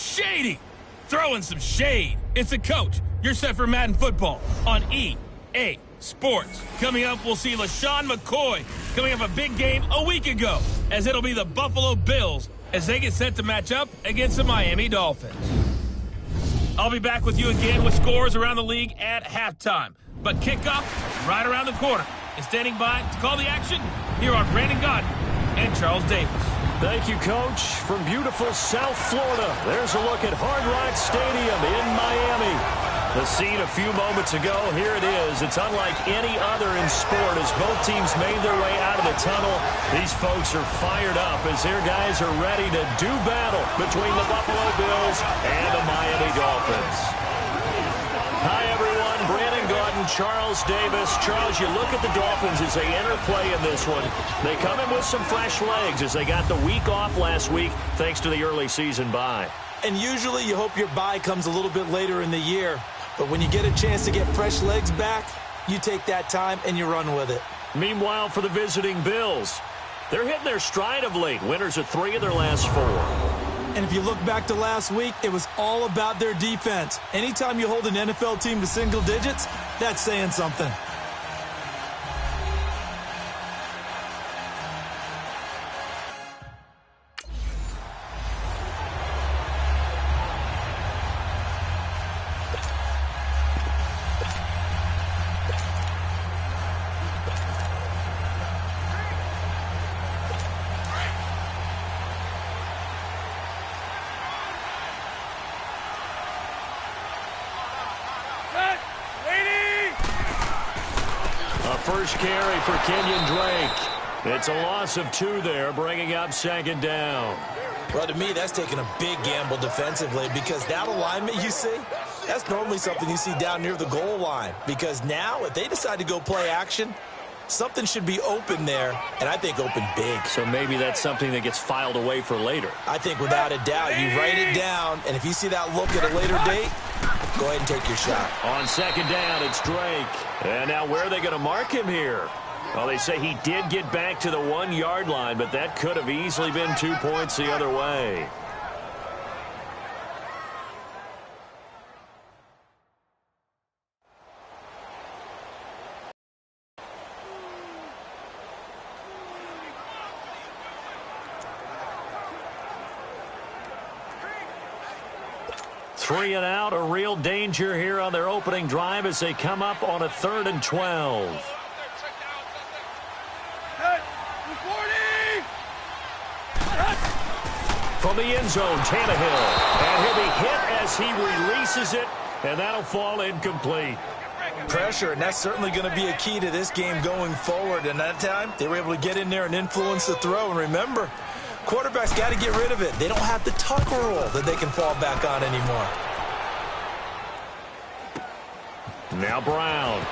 Shady! Throwing some shade. It's a coach. You're set for Madden football on EA Sports. Coming up, we'll see LaShawn McCoy coming off a big game a week ago, as it'll be the Buffalo Bills as they get set to match up against the Miami Dolphins. I'll be back with you again with scores around the league at halftime. But kickoff right around the corner. And standing by to call the action, here are Brandon Godden and Charles Davis. Thank you, Coach. From beautiful South Florida, there's a look at Hard Rock Stadium in Miami. The scene a few moments ago, here it is. It's unlike any other in sport as both teams made their way out of the tunnel. These folks are fired up as their guys are ready to do battle between the Buffalo Bills and the Miami Dolphins. Hi, everyone. Brandon Godden, Charles Davis. Charles, you look at the Dolphins as they enter play in this one. They come in with some fresh legs as they got the week off last week thanks to the early season bye. And usually you hope your bye comes a little bit later in the year. But when you get a chance to get fresh legs back, you take that time and you run with it. Meanwhile, for the visiting Bills, they're hitting their stride of late. Winners of 3 of their last 4. And if you look back to last week, it was all about their defense. Anytime you hold an NFL team to single digits, that's saying something. First carry for Kenyon Drake. It's a loss of 2 there, bringing up 2nd down. Well, to me, that's taking a big gamble defensively because that alignment you see, that's normally something you see down near the goal line. Because now, if they decide to go play action, Something should be open there, and I think open big. So maybe that's something that gets filed away for later. I think without a doubt, you write it down, and if you see that look at a later date, go ahead and take your shot. On second down, it's Drake. And now where are they going to mark him here? Well, they say he did get back to the 1-yard line, but that could have easily been 2 points the other way. Three and out, a real danger here on their opening drive as they come up on a 3rd and 12. From the end zone, Tannehill. And he'll be hit as he releases it, and that'll fall incomplete. Pressure, and that's certainly going to be a key to this game going forward. And that time, they were able to get in there and influence the throw. And remember, quarterbacks got to get rid of it. They don't have the tuck rule that they can fall back on anymore. Now Brown.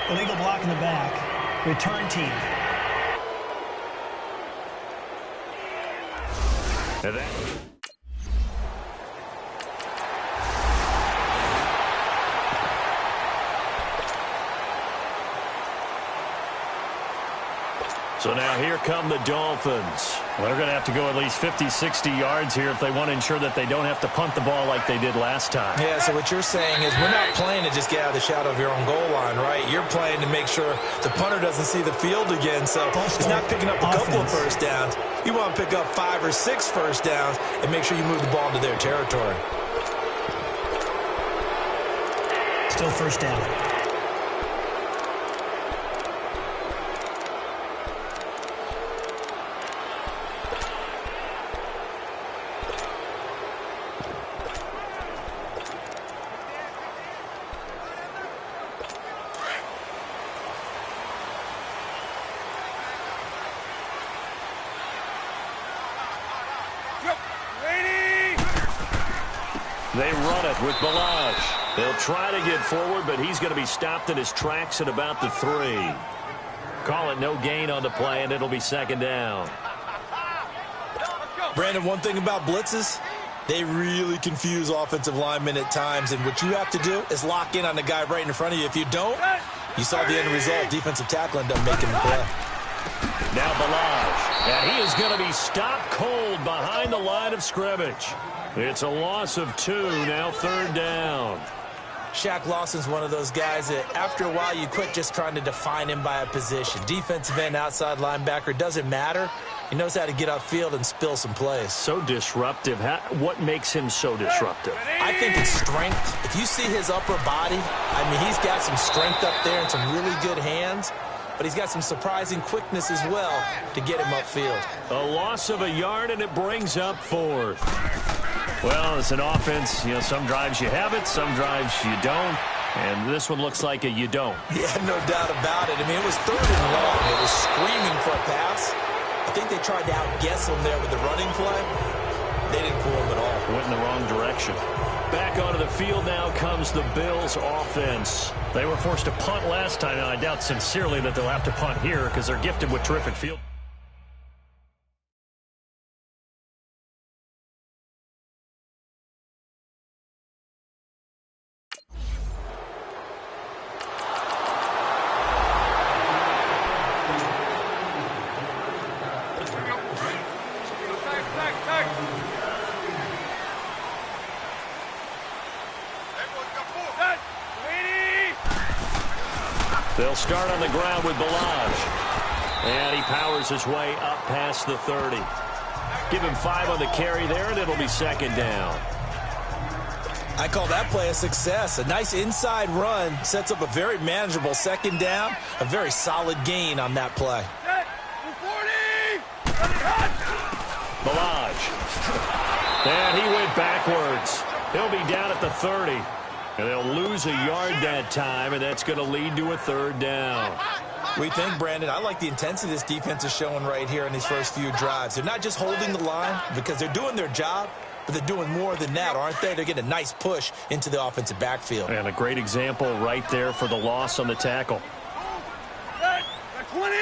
Illegal block in the back. Return team. And that So now here come the Dolphins. Well, they're going to have to go at least 50, 60 yards here if they want to ensure that they don't have to punt the ball like they did last time. Yeah, so what you're saying is we're not playing to just get out of the shadow of your own goal line, right? You're playing to make sure the punter doesn't see the field again, so it's not picking up a couple of first downs. You want to pick up 5 or 6 first downs and make sure you move the ball into their territory. Still first down. They run it with Balaj. They'll try to get forward, but he's going to be stopped in his tracks at about the 3. Call it no gain on the play, and it'll be second down. Brandon, one thing about blitzes, they really confuse offensive linemen at times, and what you have to do is lock in on the guy right in front of you. If you don't, you saw the end result. Defensive tackle ended up making the play. Now Balaj, and he is going to be stopped cold behind the line of scrimmage. It's a loss of 2, now 3rd down. Shaq Lawson's one of those guys that after a while you quit just trying to define him by a position. Defensive end, outside linebacker, doesn't matter. He knows how to get upfield and spill some plays. So disruptive. What makes him so disruptive? I think it's strength. If you see his upper body, I mean, he's got some strength up there and some really good hands, but he's got some surprising quickness as well to get him upfield. A loss of a yard, and it brings up 4th. Well, it's an offense. You know, some drives you have it, some drives you don't. And this one looks like a you don't. Yeah, no doubt about it. I mean, it was 3rd and long. It was screaming for a pass. I think they tried to outguess him there with the running play. They didn't fool him at all. Went in the wrong direction. Back onto the field now comes the Bills offense. They were forced to punt last time, and I doubt sincerely that they'll have to punt here because they're gifted with terrific field. They'll start on the ground with Balaj. And he powers his way up past the 30. Give him 5 on the carry there, and it'll be second down. I call that play a success. A nice inside run sets up a very manageable second down. A very solid gain on that play. Balaj. And he went backwards. He'll be down at the 30. And they'll lose a yard that time, and that's going to lead to a 3rd down. We think, Brandon, I like the intensity this defense is showing right here in these first few drives. They're not just holding the line because they're doing their job, but they're doing more than that, aren't they? They're getting a nice push into the offensive backfield. And a great example right there for the loss on the tackle. 20.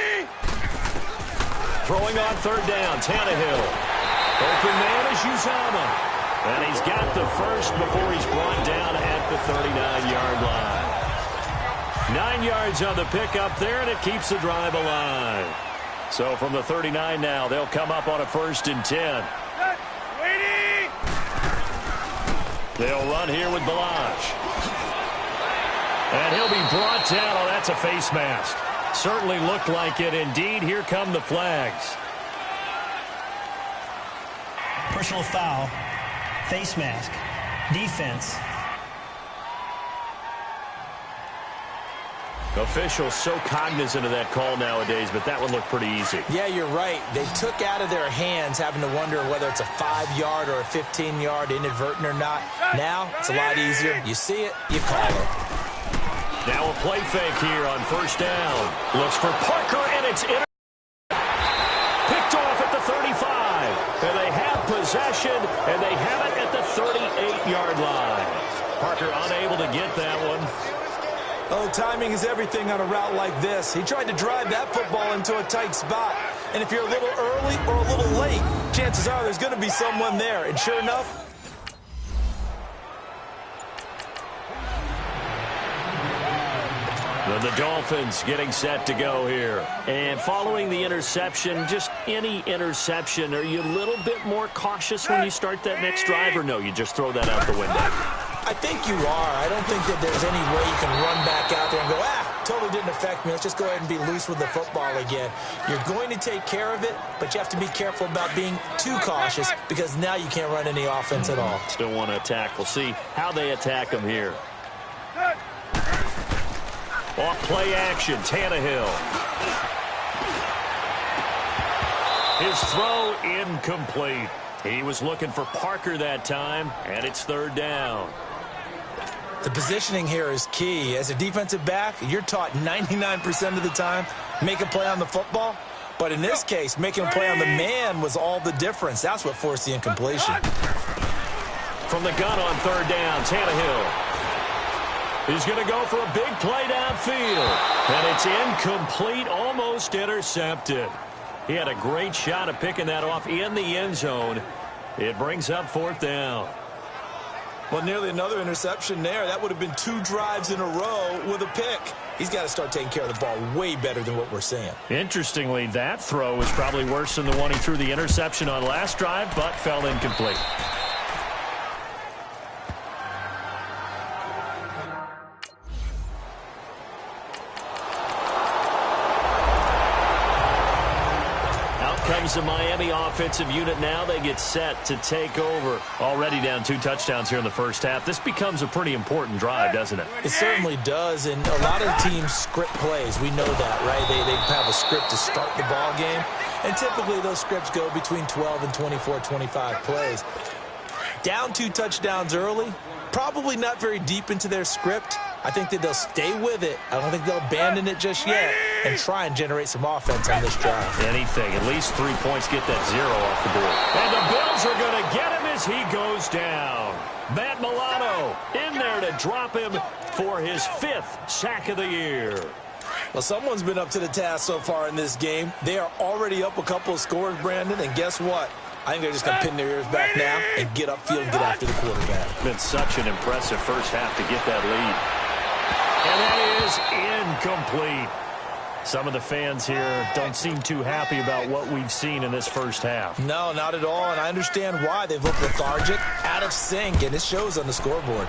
Throwing on third down, Tannehill. Open man is Uzomah. And he's got the first before he's brought down at the 39-yard line. 9 yards on the pickup there, and it keeps the drive alive. So from the 39 now, they'll come up on a 1st and 10. They'll run here with Balaj. And he'll be brought down. Oh, that's a face mask. Certainly looked like it. Indeed, here come the flags. Personal foul, face mask, defense. Officials so cognizant of that call nowadays, but that one looked pretty easy. Yeah, you're right. They took out of their hands having to wonder whether it's a 5-yard or a 15-yard inadvertent or not. Now, it's a lot easier. You see it, you call it. Now a play fake here on 1st down. Looks for Parker, and it's picked off at the 35. And they have possession, and they have it at the 38-yard line. Parker unable to get that one. Oh, timing is everything on a route like this. He tried to drive that football into a tight spot. And if you're a little early or a little late, chances are there's going to be someone there. And sure enough, the Dolphins getting set to go here. And following the interception, just any interception, are you a little bit more cautious when you start that next drive, or no, you just throw that out the window? I think you are. I don't think that there's any way you can run back out there and go, totally didn't affect me. Let's just go ahead and be loose with the football again. You're going to take care of it, but you have to be careful about being too cautious because now you can't run any offense at all. Still want to attack. We'll see how they attack them here. Off play action, Tannehill. His throw incomplete. He was looking for Parker that time, and it's 3rd down. The positioning here is key. As a defensive back, you're taught 99% of the time, make a play on the football. But in this case, making a play on the man was all the difference. That's what forced the incompletion. From the gun on 3rd down, Tannehill. He's going to go for a big play downfield. And it's incomplete, almost intercepted. He had a great shot at picking that off in the end zone. It brings up 4th down. Well, nearly another interception there. That would have been 2 drives in a row with a pick. He's got to start taking care of the ball way better than what we're seeing. Interestingly, that throw was probably worse than the one he threw the interception on last drive, but fell incomplete. Comes the Miami offensive unit now. They get set to take over. Already down 2 touchdowns here in the first half. This becomes a pretty important drive, doesn't it? It certainly does, and a lot of teams script plays. We know that, right? They have a script to start the ball game, and typically those scripts go between 12 and 24, 25 plays. Down 2 touchdowns early, probably not very deep into their script. I think that they'll stay with it. I don't think they'll abandon it just yet and try and generate some offense on this drive. Anything. At least 3 points, get that 0 off the board. And the Bills are going to get him as he goes down. Matt Milano in there to drop him for his 5th sack of the year. Well, someone's been up to the task so far in this game. They are already up a couple of scores, Brandon, and guess what? I think they're just going to pin their ears back now and get upfield and get after the quarterback. Been such an impressive first half to get that lead. And that is incomplete. Some of the fans here don't seem too happy about what we've seen in this first half. No, not at all, and I understand why. They've looked lethargic, out of sync, and it shows on the scoreboard.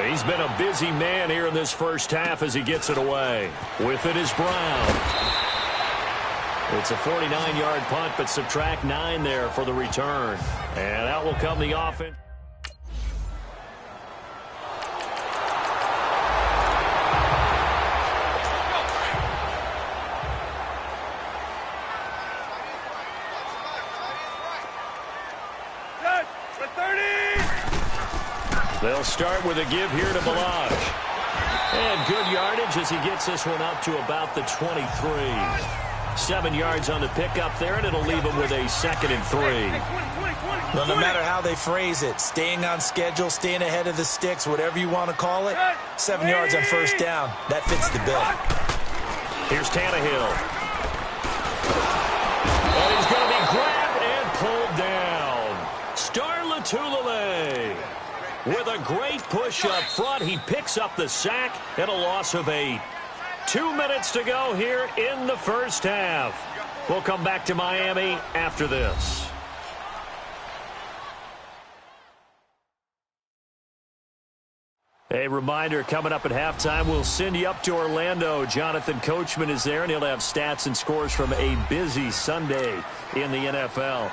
He's been a busy man here in this first half as he gets it away. With it is Brown. It's a 49-yard punt, but subtract 9 there for the return. And out will come the offense. They'll start with a give here to Balaj. And good yardage as he gets this one up to about the 23. 7 yards on the pickup there, and it'll leave him with a 2nd and 3. Well, no matter how they phrase it, staying on schedule, staying ahead of the sticks, whatever you want to call it, 7 yards on first down, that fits the bill. Here's Tannehill. And he's going to be grabbed and pulled down. Star Lotulelei with a great push up front. He picks up the sack and a loss of 8. 2 minutes to go here in the first half. We'll come back to Miami after this. A reminder, coming up at halftime, we'll send you up to Orlando. Jonathan Coachman is there, and he'll have stats and scores from a busy Sunday in the NFL.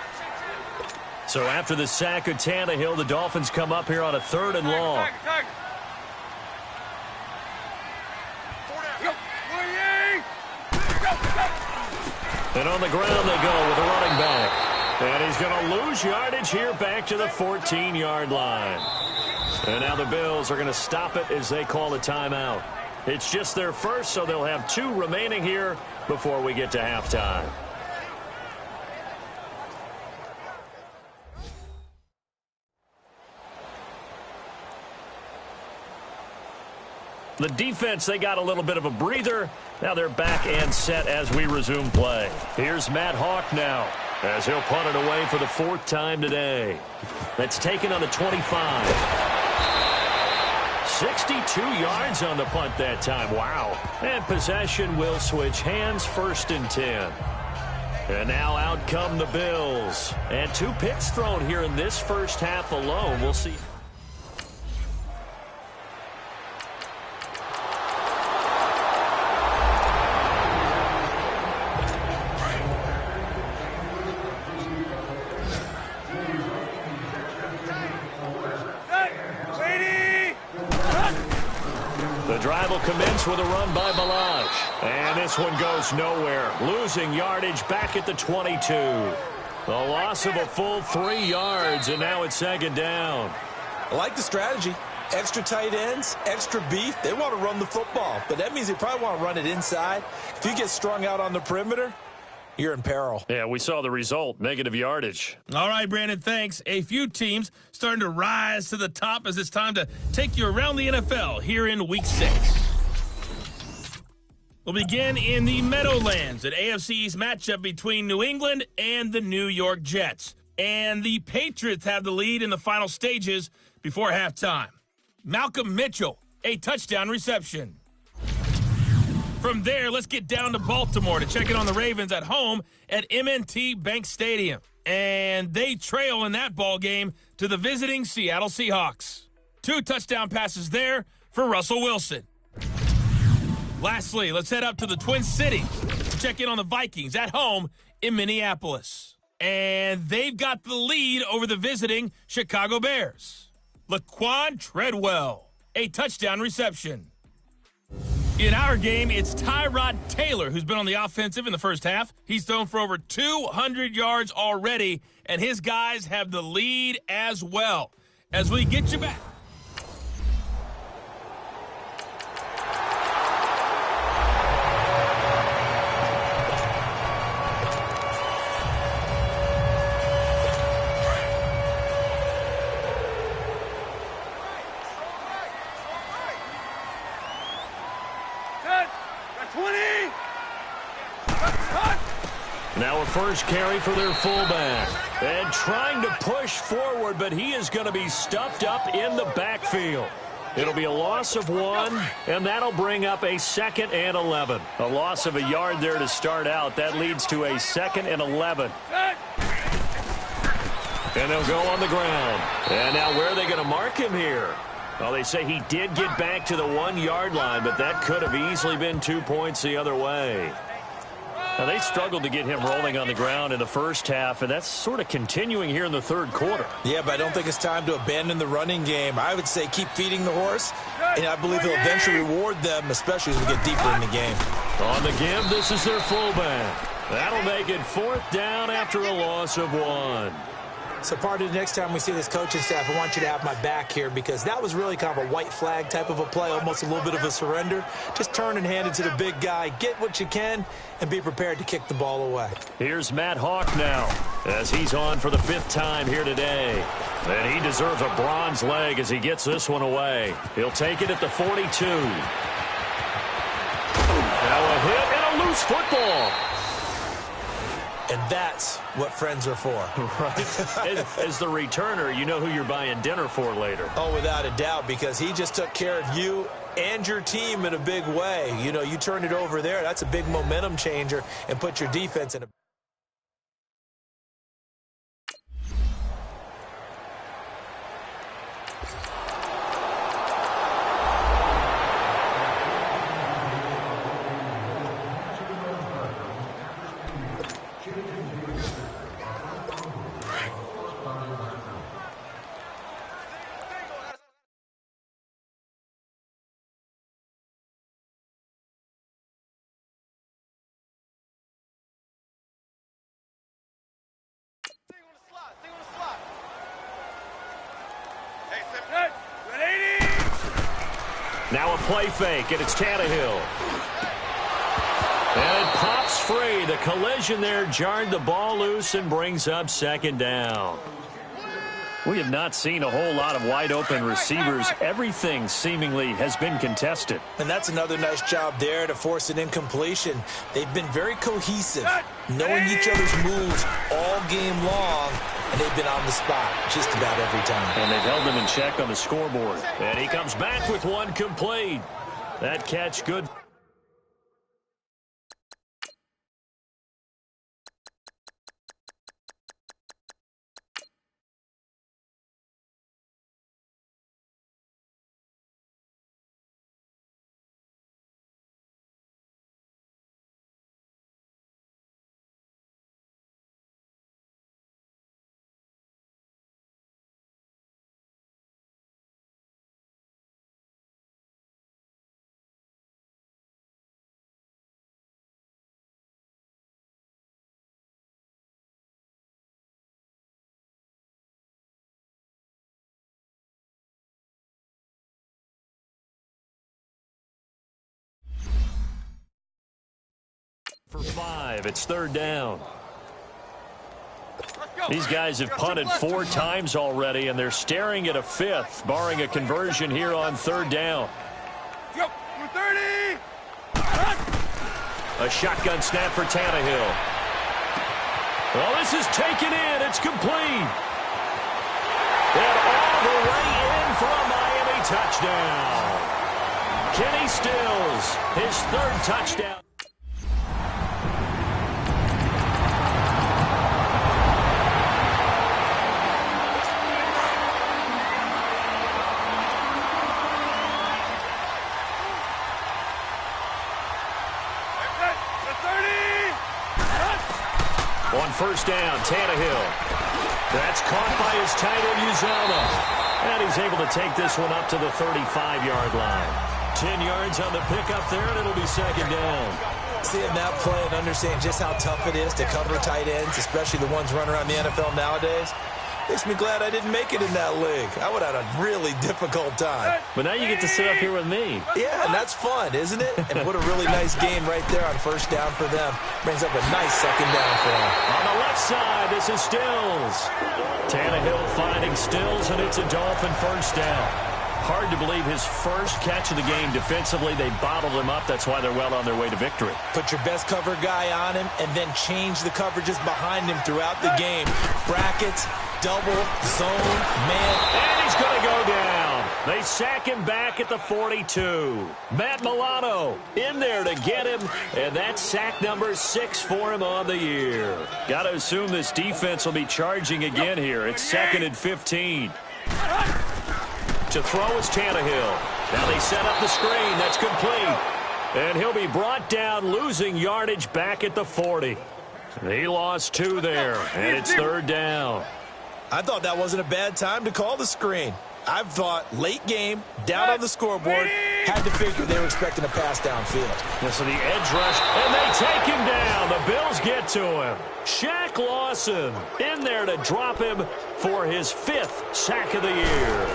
So after the sack of Tannehill, the Dolphins come up here on a 3rd and long. And on the ground they go with a running back. And he's going to lose yardage here back to the 14-yard line. And now the Bills are going to stop it as they call a timeout. It's just their first, so they'll have 2 remaining here before we get to halftime. The defense, they got a little bit of a breather. Now they're back and set as we resume play. Here's Matt Hawk now as he'll punt it away for the 4th time today. That's taken on the 25. 62 yards on the punt that time. Wow. And possession will switch hands, 1st and 10. And now out come the Bills. And 2 picks thrown here in this first half alone. We'll see. Drive will commence with a run by Balaj. And this one goes nowhere. Losing yardage back at the 22. The loss of a full 3 yards, and now it's 2nd down. I like the strategy. Extra tight ends, extra beef. They want to run the football, but that means they probably want to run it inside. If you get strung out on the perimeter, you're in peril. Yeah, we saw the result, negative yardage. All right, Brandon, thanks. A few teams starting to rise to the top as it's time to take you around the NFL here in Week 6. We'll begin in the Meadowlands, an AFC East matchup between New England and the New York Jets. And the Patriots have the lead in the final stages before halftime. Malcolm Mitchell, a touchdown reception. From there, let's get down to Baltimore to check in on the Ravens at home at M&T Bank Stadium. And they trail in that ball game to the visiting Seattle Seahawks. 2 touchdown passes there for Russell Wilson. Lastly, let's head up to the Twin Cities to check in on the Vikings at home in Minneapolis. And they've got the lead over the visiting Chicago Bears. Laquan Treadwell, a touchdown reception. In our game, it's Tyrod Taylor who's been on the offensive in the first half. He's thrown for over 200 yards already, and his guys have the lead as well. As we get you back. Now a first carry for their fullback. And trying to push forward, but he is going to be stuffed up in the backfield. It'll be a loss of 1, and that'll bring up a 2nd and 11. A loss of a yard there to start out. That leads to a 2nd and 11. And they'll go on the ground. And now where are they going to mark him here? Well, they say he did get back to the 1-yard line, but that could have easily been 2 points the other way. Now, they struggled to get him rolling on the ground in the first half, and that's sort of continuing here in the 3rd quarter. Yeah, but I don't think it's time to abandon the running game. I would say keep feeding the horse, and I believe he'll eventually reward them, especially as we get deeper in the game. On the give, this is their fullback. That'll make it 4th down after a loss of 1. So part of the next time we see this coaching staff, I want you to have my back here because that was really kind of a white flag type of a play, almost a little bit of a surrender. Just turn and hand it to the big guy, get what you can, and be prepared to kick the ball away. Here's Matt Hawk now as he's on for the 5th time here today. And he deserves a bronze leg as he gets this one away. He'll take it at the 42. Now a hit and a loose football. And that's what friends are for. Right. As the returner, you know who you're buying dinner for later. Oh, without a doubt, because he just took care of you and your team in a big way. You know, you turn it over there, that's a big momentum changer, and put your defense in a... Now a play fake, and it's Tannehill. And it pops free. The collision there jarred the ball loose and brings up 2nd down. We have not seen a whole lot of wide-open receivers. Everything seemingly has been contested. And that's another nice job there to force an incompletion. They've been very cohesive, knowing each other's moves all game long, and they've been on the spot just about every time. And they've held them in check on the scoreboard. And he comes back with one complete. That catch good. For 5, it's 3rd down. These guys have punted 4 times already, and they're staring at a 5th, barring a conversion here on 3rd down. A shotgun snap for Tannehill. Well, this is taken in. It's complete. And all the way in for a Miami touchdown. Kenny Stills, his 3rd touchdown. On 1st down, Tannehill. That's caught by his tight end, Uzomah. And he's able to take this one up to the 35-yard line. 10 yards on the pickup there, and it'll be 2nd down. Seeing that play and understanding just how tough it is to cover tight ends, especially the ones running around the NFL nowadays, makes me glad I didn't make it in that league. I would have had a really difficult time. But now you get to sit up here with me. Yeah, and that's fun, isn't it? And what a really nice game right there on 1st down for them. Brings up a nice 2nd down for them. On the left side, this is Stills. Tannehill finding Stills, and it's a Dolphin 1st down. Hard to believe his first catch of the game defensively. They bottled him up. That's why they're well on their way to victory. Put your best cover guy on him and then change the coverages behind him throughout the game. Brackets, double, zone, man. And he's going to go down. They sack him back at the 42. Matt Milano in there to get him, and that's sack number 6 for him on the year. Got to assume this defense will be charging again here. It's 2nd and 15. To throw is Tannehill. Now they set up the screen. That's complete. And he'll be brought down, losing yardage back at the 40. He lost 2 there, and it's 3rd down. I thought that wasn't a bad time to call the screen. I've thought late game, down on the scoreboard, had to figure they were expecting a pass downfield. Yeah, so the edge rush, and they take him down. The Bills get to him. Shaq Lawson in there to drop him for his 5th sack of the year.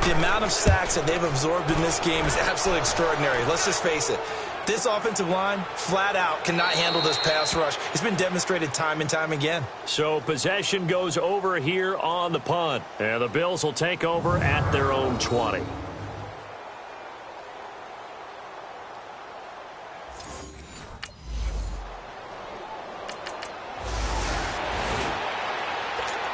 The amount of sacks that they've absorbed in this game is absolutely extraordinary. Let's just face it. This offensive line, flat out, cannot handle this pass rush. It's been demonstrated time and time again. So possession goes over here on the punt. And the Bills will take over at their own 20.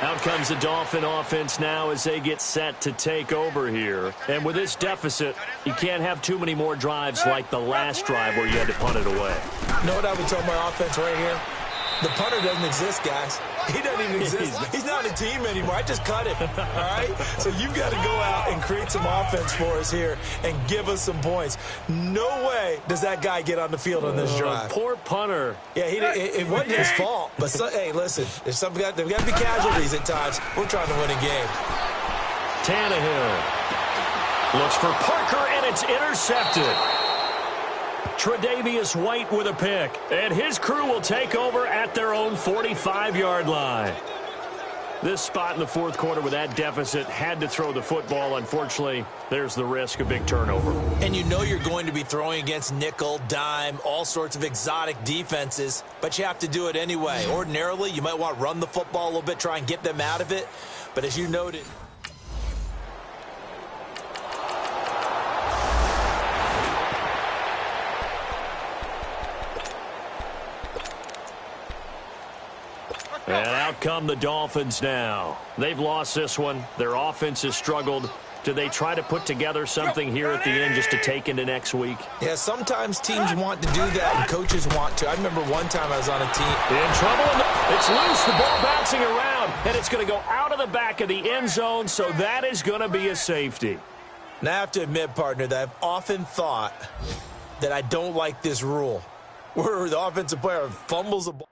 Out comes the Dolphin offense now as they get set to take over here. And with this deficit, you can't have too many more drives like the last drive where you had to punt it away. You know what I would tell my offense right here? The punter doesn't exist, guys. He doesn't even exist. He's not a team anymore. I just cut him, all right? So you've got to go out and create some offense for us here and give us some points. No way does that guy get on the field on this drive. Poor punter. Yeah, it wasn't his fault. But, hey, listen, there's got to be casualties at times. We're trying to win a game. Tannehill looks for Parker, and it's intercepted. Tre'Davious White with a pick, and his crew will take over at their own 45-yard line. This spot in the fourth quarter with that deficit had to throw the football. Unfortunately, there's the risk of big turnover. And you know you're going to be throwing against nickel, dime, all sorts of exotic defenses, but you have to do it anyway. Ordinarily, you might want to run the football a little bit, try and get them out of it. But as you noted, and out come the Dolphins now. They've lost this one. Their offense has struggled. Do they try to put together something here at the end just to take into next week? Yeah, sometimes teams want to do that and coaches want to. I remember one time I was on a team. In trouble. It's loose. The ball bouncing around, and it's going to go out of the back of the end zone, so that is going to be a safety. And I have to admit, partner, that I've often thought that I don't like this rule where the offensive player fumbles the ball.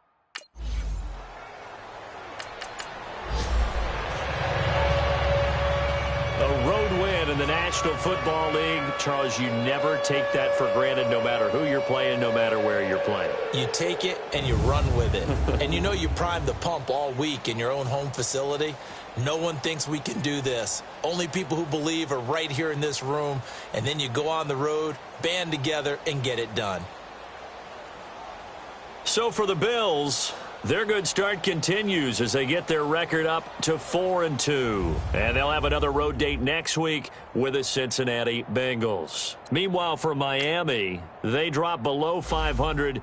A road win in the National Football League. Charles, you never take that for granted no matter who you're playing, no matter where you're playing. You take it and you run with it. And you know you primed the pump all week in your own home facility. No one thinks we can do this. Only people who believe are right here in this room. And then you go on the road, band together, and get it done. So for the Bills, their good start continues as they get their record up to 4-2. And they'll have another road date next week with the Cincinnati Bengals. Meanwhile, for Miami, they drop below 500